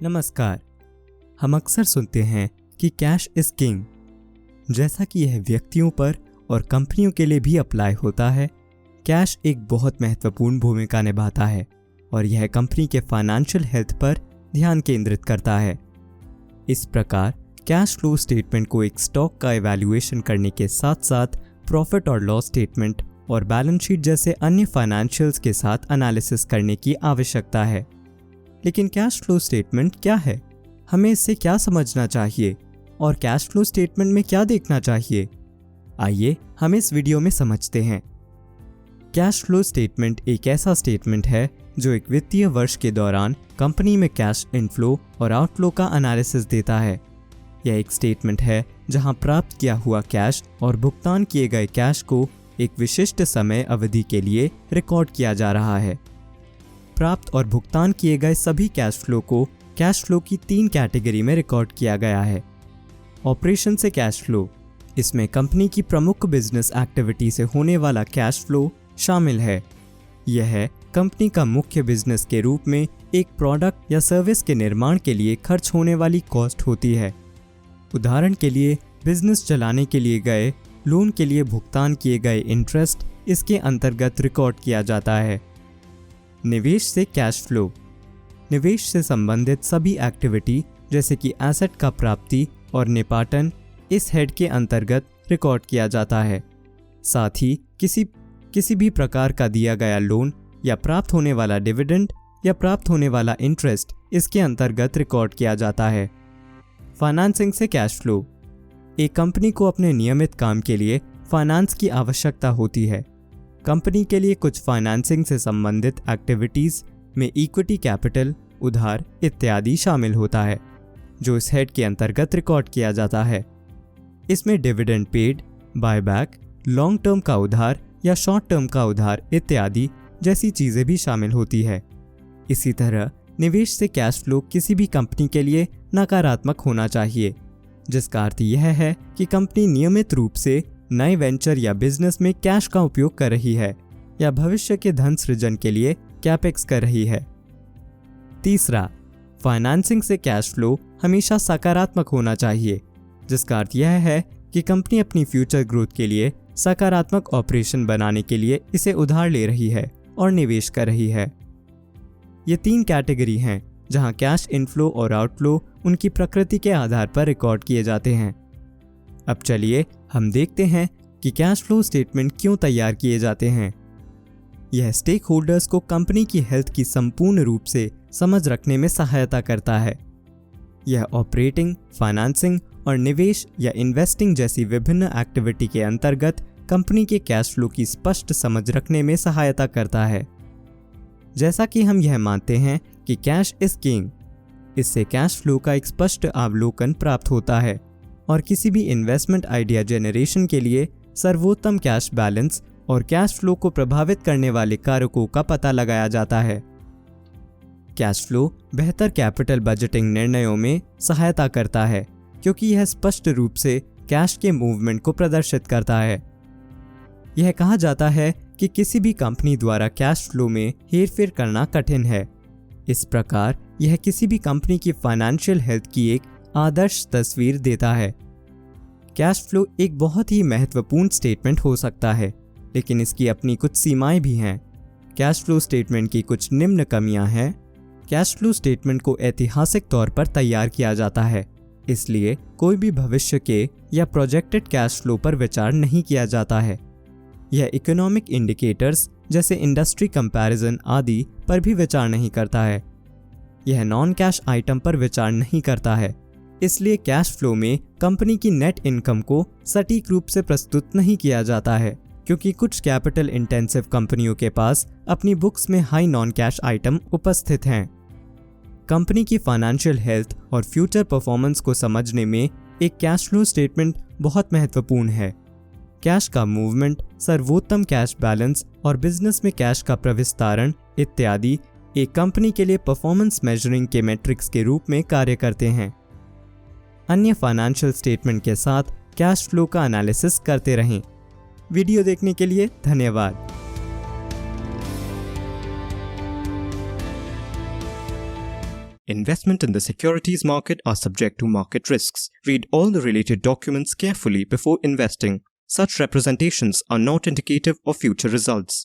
नमस्कार। हम अक्सर सुनते हैं कि कैश इज किंग। जैसा कि यह व्यक्तियों पर और कंपनियों के लिए भी अप्लाई होता है, कैश एक बहुत महत्वपूर्ण भूमिका निभाता है और यह कंपनी के फाइनेंशियल हेल्थ पर ध्यान केंद्रित करता है। इस प्रकार कैश फ्लो स्टेटमेंट को एक स्टॉक का इवैल्यूएशन करने के साथ साथ प्रॉफिट और लॉस स्टेटमेंट और बैलेंस शीट जैसे अन्य फाइनेंशियल्स के साथ एनालिसिस करने की आवश्यकता है। लेकिन कैश फ्लो स्टेटमेंट क्या है? हमें इससे क्या समझना चाहिए और कैश फ्लो स्टेटमेंट में क्या देखना चाहिए? आइए हम इस वीडियो में समझते हैं। कैश फ्लो स्टेटमेंट एक ऐसा स्टेटमेंट है जो एक वित्तीय वर्ष के दौरान कंपनी में कैश इनफ्लो और आउटफ्लो का एनालिसिस देता है। यह एक स्टेटमेंट है जहां प्राप्त किया हुआ कैश और भुगतान किए गए कैश को एक विशिष्ट समय अवधि के लिए रिकॉर्ड किया जा रहा है। प्राप्त और भुगतान किए गए सभी कैश फ्लो को कैश फ्लो की 3 कैटेगरी में रिकॉर्ड किया गया है। ऑपरेशन से कैश फ्लो, इसमें कंपनी की प्रमुख बिजनेस एक्टिविटी से होने वाला कैश फ्लो शामिल है। यह कंपनी का मुख्य बिजनेस के रूप में एक प्रोडक्ट या सर्विस के निर्माण के लिए खर्च होने वाली कॉस्ट होती है। उदाहरण के लिए बिजनेस चलाने के लिए गए लोन के लिए भुगतान किए गए इंटरेस्ट इसके अंतर्गत रिकॉर्ड किया जाता है। निवेश से कैश फ्लो, निवेश से संबंधित सभी एक्टिविटी जैसे कि एसेट का प्राप्ति और निपाटन इस हेड के अंतर्गत रिकॉर्ड किया जाता है। साथ ही किसी भी प्रकार का दिया गया लोन या प्राप्त होने वाला डिविडेंड या प्राप्त होने वाला इंटरेस्ट इसके अंतर्गत रिकॉर्ड किया जाता है। फाइनेंसिंग से कैश फ्लो, एक कंपनी को अपने नियमित काम के लिए फाइनेंस की आवश्यकता होती है। कंपनी के लिए कुछ फाइनेंसिंग से संबंधित एक्टिविटीज़ में इक्विटी कैपिटल, उधार इत्यादि शामिल होता है जो इस हेड के अंतर्गत रिकॉर्ड किया जाता है। इसमें dividend paid, buyback, long term का उधार या शॉर्ट टर्म का उधार इत्यादि जैसी चीज़ें भी शामिल होती है। इसी तरह निवेश से कैश फ्लो किसी भी कंपनी के लिए नकारात्मक होना चाहिए, जिसका अर्थ यह है कि कंपनी नियमित रूप से नए वेंचर या बिजनेस में कैश का उपयोग कर रही है या भविष्य के धन सृजन के लिए कैपेक्स कर रही है। तीसरा, फाइनेंसिंग से कैश फ्लो हमेशा सकारात्मक होना चाहिए, जिसका अर्थ यह है कि कंपनी अपनी फ्यूचर ग्रोथ के लिए सकारात्मक ऑपरेशन बनाने के लिए इसे उधार ले रही है और निवेश कर रही है। ये 3 कैटेगरी हैं जहां कैश इनफ्लो और आउटफ्लो उनकी प्रकृति के आधार पर रिकॉर्ड किए जाते हैं। अब चलिए हम देखते हैं कि कैश फ्लो स्टेटमेंट क्यों तैयार किए जाते हैं। यह स्टेक होल्डर्स को कंपनी की हेल्थ की संपूर्ण रूप से समझ रखने में सहायता करता है। यह ऑपरेटिंग, फाइनेंसिंग और निवेश या इन्वेस्टिंग जैसी विभिन्न एक्टिविटी के अंतर्गत कंपनी के कैश फ्लो की स्पष्ट समझ रखने में सहायता करता है। जैसा कि हम यह मानते हैं कि कैश इज किंग, इससे कैश फ्लो का एक स्पष्ट अवलोकन प्राप्त होता है और किसी भी इन्वेस्टमेंट आइडिया जनरेशन के लिए सर्वोत्तम कैश बैलेंस और कैश फ्लो को प्रभावित करने वाले कारकों का पता लगाया जाता है। कैश फ्लो बेहतर कैपिटल बजटिंग निर्णयों में सहायता करता है क्योंकि यह स्पष्ट रूप से कैश के मूवमेंट को प्रदर्शित करता है। यह कहा जाता है कि किसी भी कंपनी द्वारा कैश फ्लो में हेरफेर करना कठिन है। इस प्रकार यह किसी भी कंपनी की फाइनेंशियल हेल्थ की एक आदर्श तस्वीर देता है। कैश फ्लो एक बहुत ही महत्वपूर्ण स्टेटमेंट हो सकता है, लेकिन इसकी अपनी कुछ सीमाएं भी हैं। कैश फ्लो स्टेटमेंट की कुछ निम्न कमियां हैं। कैश फ्लो स्टेटमेंट को ऐतिहासिक तौर पर तैयार किया जाता है, इसलिए कोई भी भविष्य के या प्रोजेक्टेड कैश फ्लो पर विचार नहीं किया जाता है। यह इकोनॉमिक इंडिकेटर्स जैसे इंडस्ट्री कंपैरिजन आदि पर भी विचार नहीं करता है। यह नॉन कैश आइटम पर विचार नहीं करता है, इसलिए कैश फ्लो में कंपनी की नेट इनकम को सटीक रूप से प्रस्तुत नहीं किया जाता है, क्योंकि कुछ कैपिटल इंटेंसिव कंपनियों के पास अपनी बुक्स में हाई नॉन कैश आइटम उपस्थित हैं। कंपनी की फाइनेंशियल हेल्थ और फ्यूचर परफॉर्मेंस को समझने में एक कैश फ्लो स्टेटमेंट बहुत महत्वपूर्ण है। कैश का मूवमेंट, सर्वोत्तम कैश बैलेंस और बिजनेस में कैश का प्रविस्तारण इत्यादि एक कंपनी के लिए परफॉर्मेंस मेजरिंग के मैट्रिक्स के रूप में कार्य करते हैं। अन्य फाइनेंशियल स्टेटमेंट के साथ कैश फ्लो का एनालिसिस करते रहें। वीडियो देखने के लिए धन्यवाद। Investment in the securities market are subject to market risks. Read all the related documents carefully before investing. Such representations are not indicative of future results.